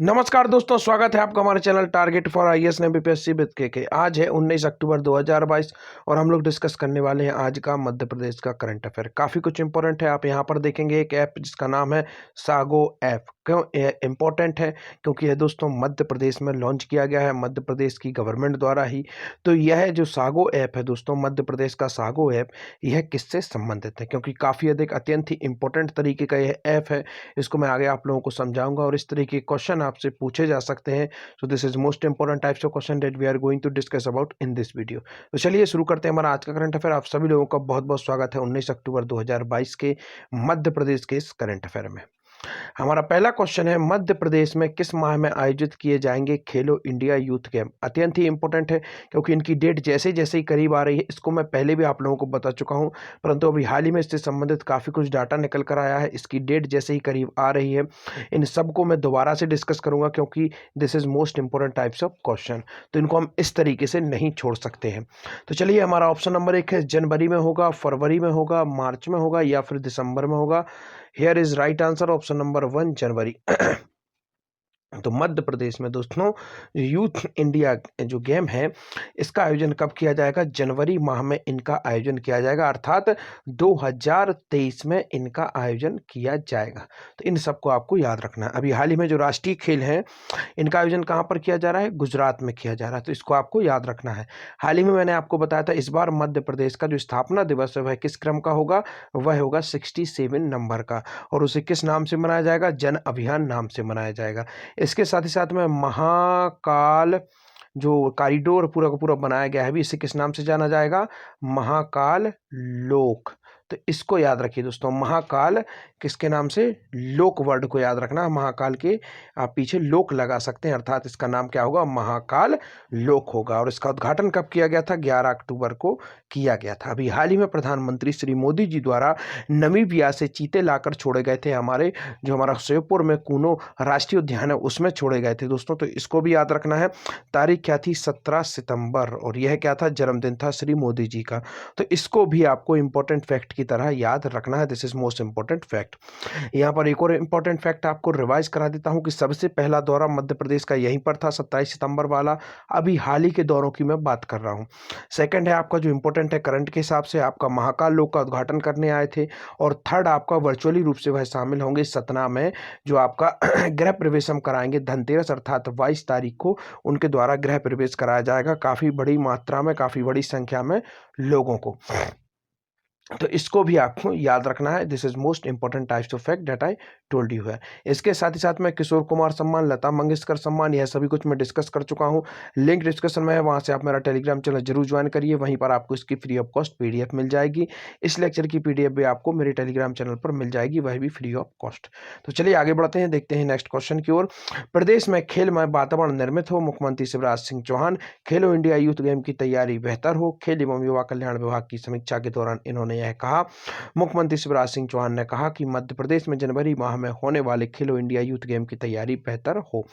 नमस्कार दोस्तों, स्वागत है आपका हमारे channel target for IAS and BPSC with के। आज है 19 अक्टूबर 2022 और हम लोग डिस्कस करने वाले हैं आज का मध्य प्रदेश का करंट अफेयर। काफ़ी कुछ इंपॉर्टेंट है। आप यहां पर देखेंगे एक ऐप जिसका नाम है सागो ऐप। क्यों इम्पोर्टेंट है? क्योंकि यह दोस्तों मध्य प्रदेश में लॉन्च किया गया है मध्य प्रदेश की गवर्नमेंट द्वारा ही। तो यह जो सागो ऐप है दोस्तों, मध्य प्रदेश का सागो ऐप, यह किससे संबंधित है? क्योंकि काफ़ी अधिक अत्यंत ही इंपॉर्टेंट तरीके का यह ऐप है। इसको मैं आगे आप लोगों को समझाऊंगा और इस तरीके के क्वेश्चन आपसे पूछे जा सकते हैं। So this is most important types of question that we are going to discuss about in this video. तो चलिए शुरू करते हैं हमारा आज का करंट अफेयर। आप सभी लोगों का बहुत बहुत स्वागत है 19 अक्टूबर 2022 के मध्य प्रदेश के इस करंट अफेयर में। हमारा पहला क्वेश्चन है, मध्य प्रदेश में किस माह में आयोजित किए जाएंगे खेलो इंडिया यूथ गेम? अत्यंत ही इंपॉर्टेंट है क्योंकि इनकी डेट जैसे जैसे ही करीब आ रही है। इसको मैं पहले भी आप लोगों को बता चुका हूं, परंतु अभी हाल ही में इससे संबंधित काफ़ी कुछ डाटा निकल कर आया है। इसकी डेट जैसे ही करीब आ रही है, इन सबको मैं दोबारा से डिस्कस करूंगा क्योंकि this is most important types of question. तो इनको हम इस तरीके से नहीं छोड़ सकते हैं। तो चलिए, हमारा ऑप्शन नंबर 1 है, जनवरी में होगा, फरवरी में होगा, मार्च में होगा या फिर दिसंबर में होगा। Here is right answer option number 1, जनवरी। तो मध्य प्रदेश में दोस्तों यूथ इंडिया जो गेम है, इसका आयोजन कब किया जाएगा? जनवरी माह में इनका आयोजन किया जाएगा, अर्थात 2023 में इनका आयोजन किया जाएगा। तो इन सबको आपको याद रखना है। अभी हाल ही में जो राष्ट्रीय खेल हैं, इनका आयोजन कहाँ पर किया जा रहा है? गुजरात में किया जा रहा है। तो इसको आपको याद रखना है। हाल ही में मैंने आपको बताया था, इस बार मध्य प्रदेश का जो स्थापना दिवस है वह किस क्रम का होगा? वह होगा 67 नंबर का। और उसे किस नाम से मनाया जाएगा? जन अभियान नाम से मनाया जाएगा। इसके साथ ही साथ में महाकाल जो कॉरिडोर पूरा का पूरा बनाया गया है, भी इसे किस नाम से जाना जाएगा? महाकाल लोक। तो इसको याद रखिए दोस्तों, महाकाल किसके नाम से? लोक वर्ड को याद रखना। महाकाल के आप पीछे लोक लगा सकते हैं, अर्थात इसका नाम क्या होगा? महाकाल लोक होगा। और इसका उद्घाटन कब किया गया था? 11 अक्टूबर को किया गया था। अभी हाल ही में प्रधानमंत्री श्री मोदी जी द्वारा नमीबिया से चीते लाकर छोड़े गए थे। हमारा श्योपुर में कूनो राष्ट्रीय उद्यान है, उसमें छोड़े गए थे दोस्तों। तो इसको भी याद रखना है। तारीख क्या थी? 17 सितंबर। और यह क्या था? जन्मदिन था श्री मोदी जी का। तो इसको भी आपको इंपॉर्टेंट फैक्ट की तरह याद रखना है। This is most important fact. यहाँ पर एक और इंपॉर्टेंट फैक्ट आपको रिवाइज करा देता हूँ कि सबसे पहला दौरा मध्य प्रदेश का यहीं पर था, 27 सितंबर वाला। अभी हाल ही के दौरों की मैं बात कर रहा हूँ। सेकंड है आपका जो इंपॉर्टेंट है करंट के हिसाब से, आपका महाकाल लोक का उद्घाटन करने आए थे। और थर्ड आपका वर्चुअली रूप से वह शामिल होंगे सतना में, जो आपका गृह प्रवेशम कराएंगे धनतेरस अर्थात 22 तारीख को उनके द्वारा गृह प्रवेश कराया जाएगा, काफ़ी बड़ी मात्रा में, काफ़ी बड़ी संख्या में लोगों को। तो इसको भी आपको याद रखना है। This is most important types of fact that I told you है। इसके साथ ही साथ में किशोर कुमार सम्मान, लता मंगेशकर सम्मान, यह सभी कुछ मैं डिस्कस कर चुका हूँ। लिंक डिस्कशन में है, वहाँ से आप मेरा टेलीग्राम चैनल जरूर ज्वाइन करिए। वहीं पर आपको इसकी फ्री ऑफ कॉस्ट पीडीएफ मिल जाएगी। इस लेक्चर की पीडीएफ भी आपको मेरे टेलीग्राम चैनल पर मिल जाएगी, वह भी फ्री ऑफ कॉस्ट। तो चलिए आगे बढ़ते हैं, देखते हैं नेक्स्ट क्वेश्चन की ओर। प्रदेश में खेलमय वातावरण निर्मित हो, मुख्यमंत्री शिवराज सिंह चौहान। खेलो इंडिया यूथ गेम की तैयारी बेहतर हो, खेल एवं युवा कल्याण विभाग की समीक्षा के दौरान इन्होंने यह कहा। मुख्यमंत्री शिवराज सिंह चौहान ने कहा कि मध्य प्रदेश में जनवरी माह में होने वाले खेलो इंडिया यूथ गेम की तैयारी बेहतर हो।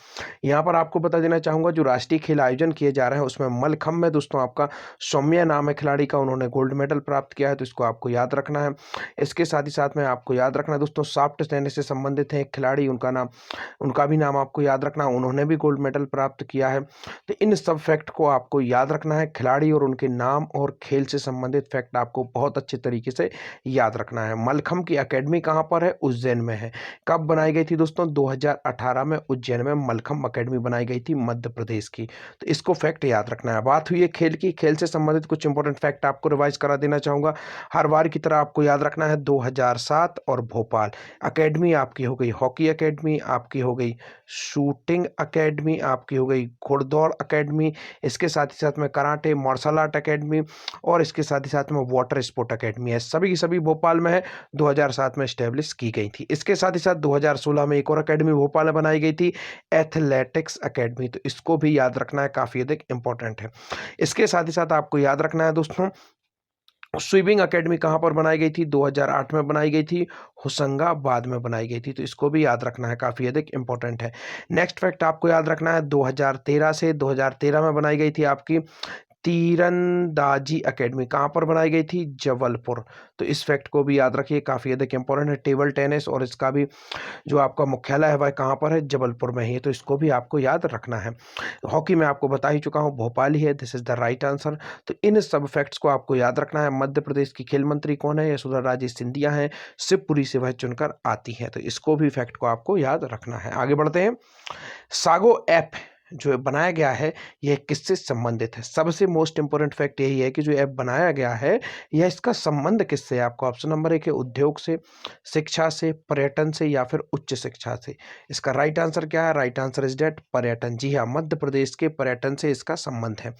यहां पर आपको बता देना चाहूंगा, जो राष्ट्रीय खेल आयोजन किए जा रहे हैं उसमें मलखंभ में दोस्तों आपका सौम्या नाम है खिलाड़ी का, उन्होंने गोल्ड मेडल प्राप्त किया है। तो इसको आपको याद रखना है। इसके साथ ही साथ में आपको याद रखना है दोस्तों, सॉफ्ट टेनिस से संबंधित है एक खिलाड़ी, उनका भी नाम आपको याद रखना, उन्होंने भी गोल्ड मेडल प्राप्त किया है। तो इन सब फैक्ट को आपको याद रखना है। खिलाड़ी और उनके नाम और खेल से संबंधित फैक्ट आपको बहुत अच्छे तरीके से याद रखना है। मलखंभ की एकेडमी कहां पर है? उज्जैन में है। कब बनाई गई थी दोस्तों? 2018 में उज्जैन में मलखंभ एकेडमी बनाई गई थी मध्य प्रदेश की। तो इसको फैक्ट याद रखना है। बात हुई है खेल की, खेल से संबंधित कुछ इंपॉर्टेंट फैक्ट आपको रिवाइज करा देना चाहूंगा। हर बार की तरह आपको याद रखना है 2007 और भोपाल एकेडमी आपकी हो गई, हॉकी एकेडमी आपकी हो गई, शूटिंग एकेडमी आपकी हो गई, घुड़दौड़ एकेडमी, इसके साथ ही साथ में कराटे मार्शल आर्ट एकेडमी, और इसके साथ ही साथ में वाटर स्पोर्ट एकेडमी है। सभी की सभी भोपाल में है, 2007 में स्टैब्लिश की गई थी। इसके साथ ही साथ 2016 में एक और एकेडमी भोपाल में बनाई गई थी, एथलेटिक्स एकेडमी। तो इसको भी याद रखना है, काफी अधिक इंपॉर्टेंट है। इसके साथ ही साथ आपको याद रखना है दोस्तों, स्विमिंग एकेडमी कहां पर बनाई गई थी? 2008 में बनाई गई थी, होशंगाबाद में बनाई गई थी। तो इसको भी याद रखना है, काफी अधिक इंपॉर्टेंट है। नेक्स्ट फैक्ट आपको याद रखना है, 2013 में बनाई गई थी आपकी तीरंदाजी एकेडमी कहाँ पर बनाई गई थी? जबलपुर। तो इस फैक्ट को भी याद रखिए, काफ़ी अधिक इंपॉर्टेंट है। टेबल टेनिस और इसका भी जो आपका मुख्यालय है वह कहाँ पर है? जबलपुर में ही है, तो इसको भी आपको याद रखना है। हॉकी में आपको बता ही चुका हूँ, भोपाल ही है, this is the right answer. तो इन सब फैक्ट्स को आपको याद रखना है। मध्य प्रदेश की खेल मंत्री कौन है? यशोधरा राजे सिंधिया हैं, शिवपुरी से वह चुनकर आती हैं, तो इसको भी फैक्ट को आपको याद रखना है। आगे बढ़ते हैं। सागो ऐप जो बनाया गया है यह किससे संबंधित है? सबसे मोस्ट इंपोर्टेंट फैक्ट यही है कि जो ऐप बनाया गया है यह इसका संबंध किससे है? आपको ऑप्शन नंबर 1 है उद्योग से, शिक्षा से, पर्यटन से या फिर उच्च शिक्षा से। इसका राइट आंसर क्या है? राइट आंसर इज डेट पर्यटन। जी हाँ, मध्य प्रदेश के पर्यटन से इसका संबंध है।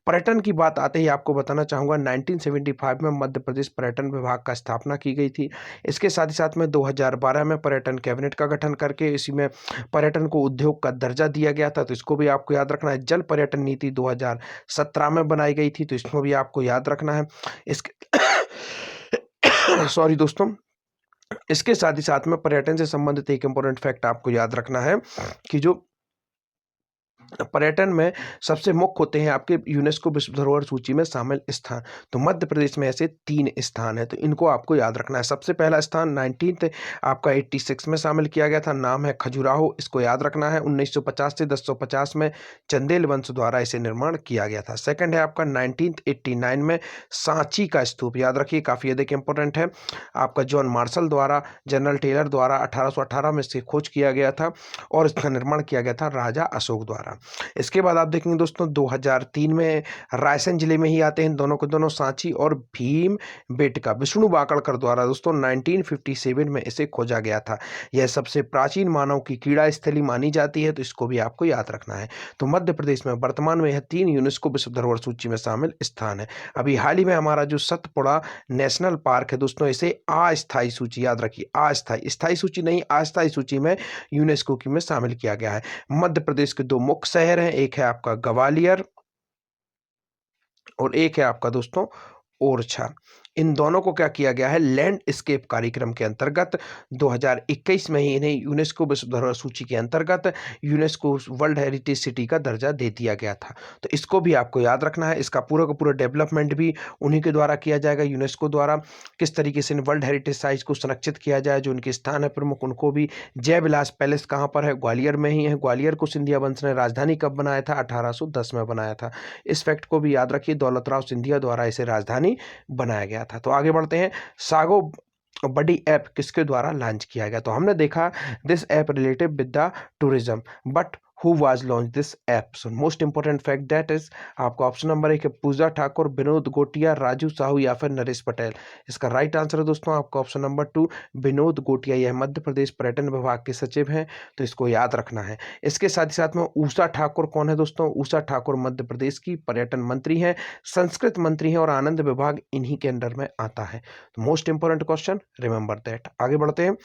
पर्यटन की बात आते ही आपको बताना चाहूँगा 1975 में मध्य प्रदेश पर्यटन विभाग का स्थापना की गई थी। इसके साथ ही साथ में 2012 में पर्यटन कैबिनेट का गठन करके इसी में पर्यटन को उद्योग का दर्जा दिया गया था, तो इसको भी आपको याद रखना है। जल पर्यटन नीति 2017 में बनाई गई थी, तो इसको भी आपको याद रखना है। इसके सॉरी दोस्तों, इसके साथ ही साथ में पर्यटन से संबंधित एक इंपॉर्टेंट फैक्ट आपको याद रखना है कि जो पर्यटन में सबसे मुख्य होते हैं आपके यूनेस्को विश्व धरोहर सूची में शामिल स्थान। तो मध्य प्रदेश में ऐसे 3 स्थान है, तो इनको आपको याद रखना है। सबसे पहला स्थान 19 आपका 86 में शामिल किया गया था, नाम है खजुराहो, इसको याद रखना है। 1950 से 1050 में चंदेल वंश द्वारा इसे निर्माण किया गया था। सेकंड है आपका 1989 में सांची का स्तूप, याद रखिए काफ़ी अधिक इंपॉर्टेंट है। आपका जॉन मार्शल द्वारा, जनरल टेलर द्वारा 1818 में इसकी खोज किया गया था और इसका निर्माण किया गया था राजा अशोक द्वारा। इसके बाद आप देखेंगे दोस्तों 2003 में रायसेन जिले में ही आते हैं दोनों के दोनों, सांची और भीम बेटका, विष्णु वाकड़कर द्वारा दोस्तों 1957 में इसे खोजा गया था। यह सबसे प्राचीन मानव की क्रीड़ा स्थली मानी जाती है, तो इसको भी आपको याद रखना है। तो मध्य प्रदेश में वर्तमान में यह 3 यूनेस्को विश्व धरोहर सूची में शामिल स्थान है। अभी हाल ही में हमारा जो सतपुड़ा नेशनल पार्क है दोस्तों, इसे अस्थायी सूची, याद रखिए अस्थायी, स्थायी सूची नहीं, अस्थायी सूची में यूनेस्को की में शामिल किया गया है। मध्य प्रदेश के 2 मुख्य शहर हैं, एक है आपका ग्वालियर और एक है आपका दोस्तों ओरछा। इन दोनों को क्या किया गया है? लैंडस्केप कार्यक्रम के अंतर्गत 2021 में ही इन्हें यूनेस्को विश्व धरोहर सूची के अंतर्गत यूनेस्को वर्ल्ड हेरिटेज सिटी का दर्जा दे दिया गया था। तो इसको भी आपको याद रखना है। इसका पूरा का पूरा डेवलपमेंट भी उन्हीं के द्वारा किया जाएगा, यूनेस्को द्वारा। किस तरीके से इन वर्ल्ड हेरिटेज साइट्स को संरक्षित किया जाए, जो उनके स्थान है प्रमुख, उनको भी। जय विलास पैलेस कहाँ पर है? ग्वालियर में ही है। ग्वालियर को सिंधिया वंश ने राजधानी कब बनाया था? 1810 में बनाया था। इस फैक्ट को भी याद रखिए, दौलत राव सिंधिया द्वारा इसे राजधानी बनाया गया था। तो आगे बढ़ते हैं। सागो बड़ी ऐप किसके द्वारा लॉन्च किया गया? तो हमने देखा this app related with the tourism, but who was launch this app? So most important fact that is आपका ऑप्शन नंबर 1 है पूजा ठाकुर, विनोद गोटिया, राजू साहू या फिर नरेश पटेल। इसका राइट आंसर है दोस्तों आपका ऑप्शन नंबर 2 विनोद गोटिया। यह मध्य प्रदेश पर्यटन विभाग के सचिव हैं, तो इसको याद रखना है। इसके साथ ही साथ में उषा ठाकुर कौन है दोस्तों? उषा ठाकुर मध्य प्रदेश की पर्यटन मंत्री हैं, संस्कृत मंत्री हैं और आनंद विभाग इन्हीं के अंडर में आता है। तो most important question, remember that. आगे बढ़ते हैं।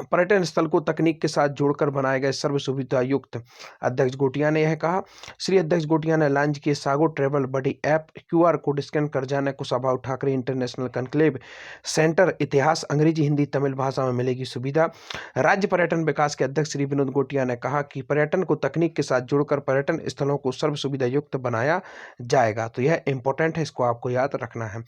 पर्यटन स्थल को तकनीक के साथ जोड़कर बनाए गए सर्व सुविधा युक्त, अध्यक्ष गोटिया ने यह कहा। श्री अध्यक्ष गोटिया ने लॉन्च किए सागो ट्रेवल बडी ऐप, क्यूआर कोड स्कैन कर जाने Kushabhau Thackeray international conclave centre, इतिहास अंग्रेजी हिंदी तमिल भाषा में मिलेगी सुविधा। राज्य पर्यटन विकास के अध्यक्ष श्री विनोद गोटिया ने कहा कि पर्यटन को तकनीक के साथ जोड़कर पर्यटन स्थलों को सर्व सुविधा युक्त बनाया जाएगा। तो यह इंपॉर्टेंट है, इसको आपको याद रखना है।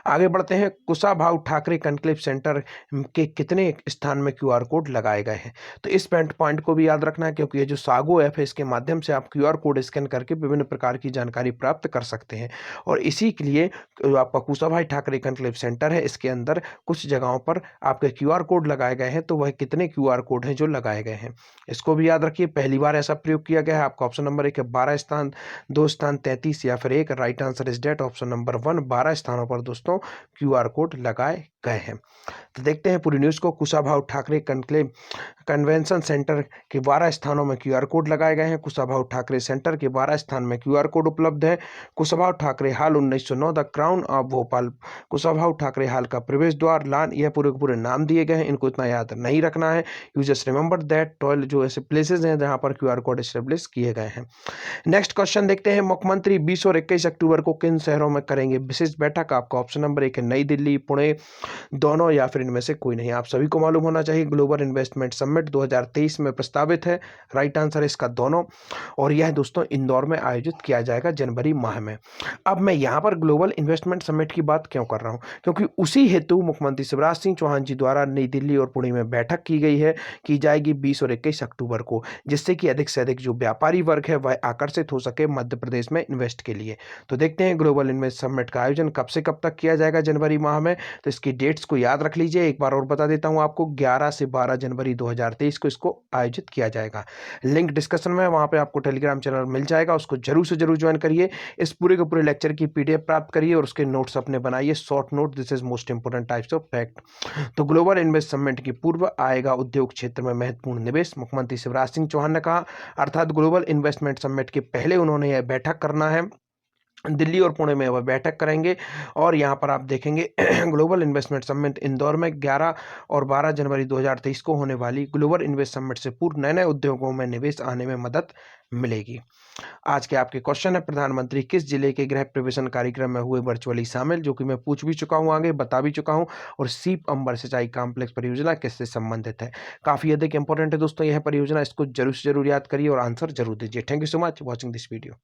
आगे बढ़ते हैं। कुशाभाऊ ठाकरे कनक्लेव सेंटर के कितने स्थान में क्यूआर कोड लगाए गए हैं? तो इस पॉइंट को भी याद रखना है, क्योंकि ये जो सागो ऐप है इसके माध्यम से आप क्यूआर कोड स्कैन करके विभिन्न प्रकार की जानकारी प्राप्त कर सकते हैं। और इसी के लिए आपका कुशाभाई ठाकरे कनक्लेव सेंटर है, इसके अंदर कुछ जगहों पर आपके क्यूआर कोड लगाए गए हैं। तो वह कितने क्यूआर कोड हैं जो लगाए गए हैं, इसको भी याद रखिए। पहली बार ऐसा प्रयोग किया गया है। आपका ऑप्शन नंबर 1 है 12 स्थान, 2 स्थान 33 या फिर 1। Right answer is that option number 1, 12 स्थानों पर दोस्तों क्यूआर कोड लगाए गए हैं। तो देखते हैं पूरी न्यूज़ को। Kushabhau Thackeray conclave convention centre के 12 स्थानों में क्यूआर कोड लगाए गए हैं। कुशाभाऊ ठाकरे सेंटर के 12 स्थान में क्यूआर कोड उपलब्ध है। Kushabhau Thakre hall 1909, the crown of Bhopal, Kushabhau Thakre hall का प्रवेश द्वार, लान, यह पूरे पूरे नाम दिए गए हैं। इनको इतना याद नहीं रखना है। यू जस्ट रिमेंबर दैट 12 जो ऐसे प्लेसेज हैं जहां पर क्यूआर कोड एस्टेब्लिश किए गए हैं। नेक्स्ट क्वेश्चन देखते हैं। मुख्यमंत्री 20 और 21 अक्टूबर को किन शहरों में करेंगे विशेष बैठक? आपका ऑप्शन नंबर 1 है नई दिल्ली, पुणे, दोनों या फिर इनमें से कोई नहीं। आप सभी को मालूम होना चाहिए ग्लोबल इन्वेस्टमेंट समिट 2023 में प्रस्तावित है। राइट आंसर है इसका दोनों। और यह दोस्तों इंदौर में आयोजित किया जाएगा जनवरी माह में। अब मैं यहाँ पर ग्लोबल इन्वेस्टमेंट समिट की बात क्यों कर रहा हूँ, क्योंकि उसी हेतु मुख्यमंत्री शिवराज सिंह चौहान जी द्वारा नई दिल्ली और पुणे में बैठक की गई है, की जाएगी 20 और 21 अक्टूबर को, जिससे कि अधिक से अधिक जो व्यापारी वर्ग है वह आकर्षित हो सके मध्य प्रदेश में इन्वेस्ट के लिए। तो देखते हैं ग्लोबल इन्वेस्ट समिट का आयोजन कब से कब तक किया जाएगा जनवरी माह में। तो इसकी डेट्स को याद रख लीजिए, एक बार और बता देता हूं आपको, 11 से 12 जनवरी 2023 को इसको आयोजित किया जाएगा। लिंक डिस्कशन में, वहां पे आपको टेलीग्राम चैनल मिल जाएगा, उसको जरूर से जरूर ज्वाइन करिए। इस पूरे के पूरे लेक्चर की पीडीएफ प्राप्त करिए और उसके नोट्स अपने बनाइए, short note, this is most important types of fact. तो ग्लोबल इन्वेस्ट समिट की पूर्व आएगा उद्योग क्षेत्र में महत्वपूर्ण निवेश, मुख्यमंत्री शिवराज सिंह चौहान ने कहा। अर्थात ग्लोबल इन्वेस्टमेंट समिट के पहले उन्होंने यह बैठक करना है, दिल्ली और पुणे में वह बैठक करेंगे। और यहाँ पर आप देखेंगे ग्लोबल इन्वेस्टमेंट समिट इंदौर में 11 और 12 जनवरी 2023 को होने वाली ग्लोबल इन्वेस्ट समिट से पूर्व नए नए उद्योगों में निवेश आने में मदद मिलेगी। आज के आपके क्वेश्चन है, प्रधानमंत्री किस जिले के गृह प्रवेशन कार्यक्रम में हुए वर्चुअली शामिल, जो कि मैं पूछ भी चुका हूँ, आगे बता भी चुका हूँ। और सीप अंबर सिंचाई कॉम्प्लेक्स परियोजना किससे संबंधित है। काफी अधिक इंपॉर्टेंट है दोस्तों यह परियोजना, इसको जरूर से जरूर याद करिए और आंसर जरूर दीजिए। Thank you so much watching this video.